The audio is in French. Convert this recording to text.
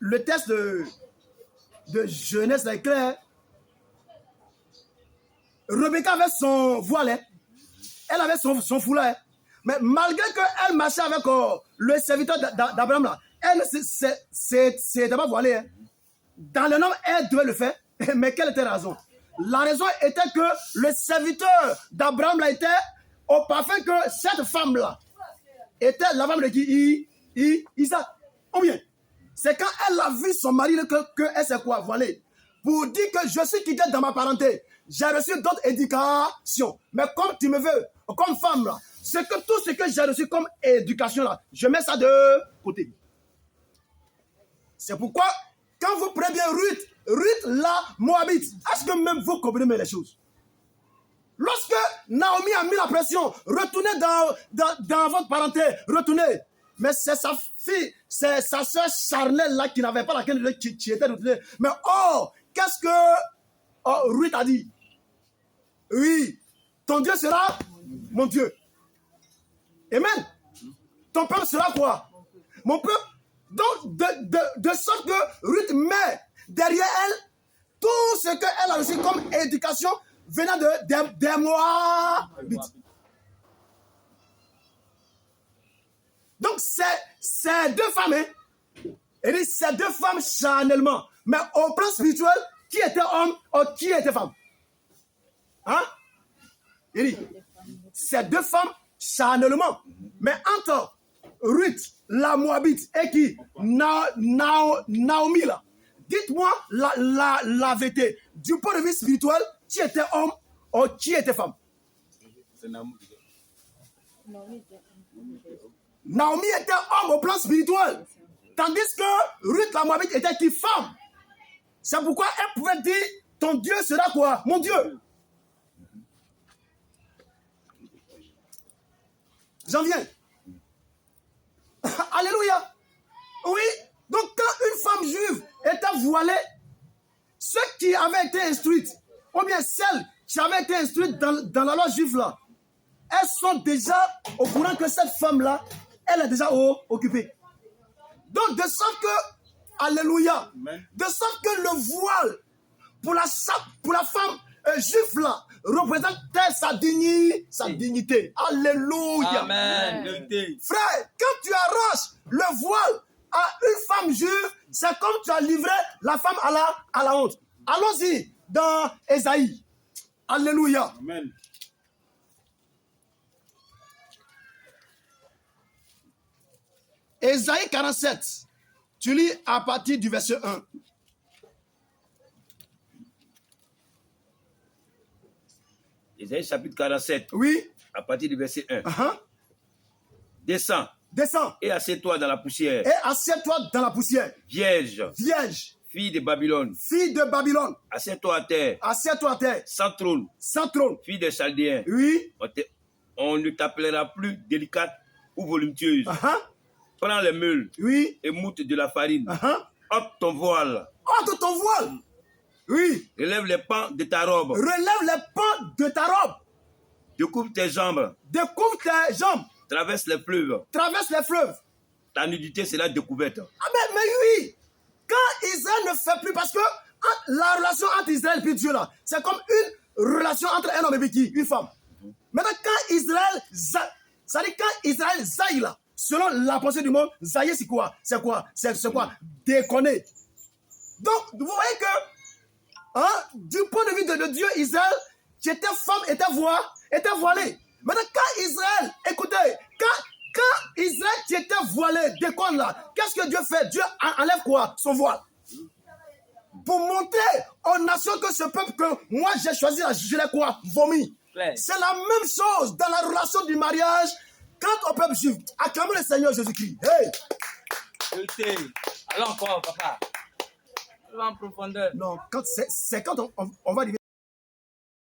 le texte de Genèse est clair. Rebecca avait son voile, hein. Elle avait son foulard, hein. Mais malgré qu'elle marchait avec le serviteur d'Abraham, là, elle ne s'était pas voilée, hein. Dans le nom, elle devait le faire. Mais quelle était la raison? La raison était que le serviteur d'Abraham là était au parfum que cette femme-là était la femme de qui? Isaac. Ou bien, c'est quand elle a vu son mari qu'elle s'est quoi? Voilée. Pour dire que je suis quitté dans ma parenté. J'ai reçu d'autres éducations. Mais comme tu me veux, comme femme là, c'est que tout ce que j'ai reçu comme éducation là, je mets ça de côté. C'est pourquoi, quand vous prenez bien Ruth la Moabite, est-ce que même vous comprenez les choses? Lorsque Naomi a mis la pression, retournez dans votre parenté, retournez. Mais c'est sa fille, c'est sa soeur charnelle là qui n'avait pas laquelle qui était retournée. Mais qu'est-ce que Ruth a dit? Oui, ton Dieu sera mon Dieu. Amen. Ton peuple sera quoi? Mon peuple. Donc, de sorte que Ruth met derrière elle tout ce qu'elle a reçu comme éducation venant des Moabites. Donc, c'est deux femmes, hein? Et dit, c'est deux femmes charnellement. Mais au plan spirituel, qui était homme ou qui était femme? Hein? Il dit, c'est deux femmes charnellement. Mais entre Ruth, la Moabite, et qui? Naomi, là. Dites-moi la vérité. Du point de vue spirituel, qui était homme ou qui était femme? Naomi était homme au plan spirituel. Tandis que Ruth, la Moabite, était qui? Femme. C'est pourquoi elle pouvait dire, ton Dieu sera quoi? Mon Dieu. J'en viens. Alléluia. Oui. Donc quand une femme juive était voilée, ceux qui avaient été instruites, ou bien celles qui avaient été instruites dans la loi juive là, elles sont déjà au courant que cette femme-là, elle est déjà occupée. Donc de sorte que, alléluia, de sorte que le voile pour la femme juive là, représente sa dignité. Alléluia. Amen. Frère, quand tu arraches le voile à une femme juive, c'est comme tu as livré la femme à la honte. Allons-y dans Ésaïe. Alléluia. Amen. Ésaïe 47. Tu lis à partir du verset 1. Ésaïe chapitre 47. Oui. À partir du verset 1. Descends. Descends. Et assieds-toi dans la poussière. Et assieds-toi dans la poussière. Vierge. Vierge. Fille de Babylone. Fille de Babylone. Assieds-toi à terre. Assieds-toi à terre. Sans trône. Sans trône. Fille des Chaldéens. Oui. On ne t'appellera plus délicate ou voluptueuse. Prends les meules. Oui. Et moute de la farine. Ôte ton voile. Ôte ton voile. Oui. Relève les pans de ta robe. Relève les pans de ta robe. Découvre tes jambes. Découvre tes jambes. Traverse les fleuves. Traverse les fleuves. Ta nudité sera découverte. Ah mais oui. Quand Israël ne fait plus, parce que la relation entre Israël et Dieu là, c'est comme une relation entre un homme et qui? Une femme. Maintenant quand Israël, ça dit quand Israël zaille là, selon la pensée du monde, zailler c'est quoi? C'est quoi? C'est quoi? Déconner. Donc vous voyez que du point de vue de Dieu, Israël, qui était femme, était voilée. Maintenant, quand Israël, écoutez, quand Israël qui était voilé, déconne là, qu'est-ce que Dieu fait? Dieu enlève quoi? Son voile. Pour montrer aux nations que ce peuple que moi j'ai choisi, là, je l'ai quoi? Vomi. C'est la même chose dans la relation du mariage. Quand au peuple juif, acclamez le Seigneur Jésus-Christ. Hey! Alors encore, papa. En profondeur. Non, c'est quand on va arriver.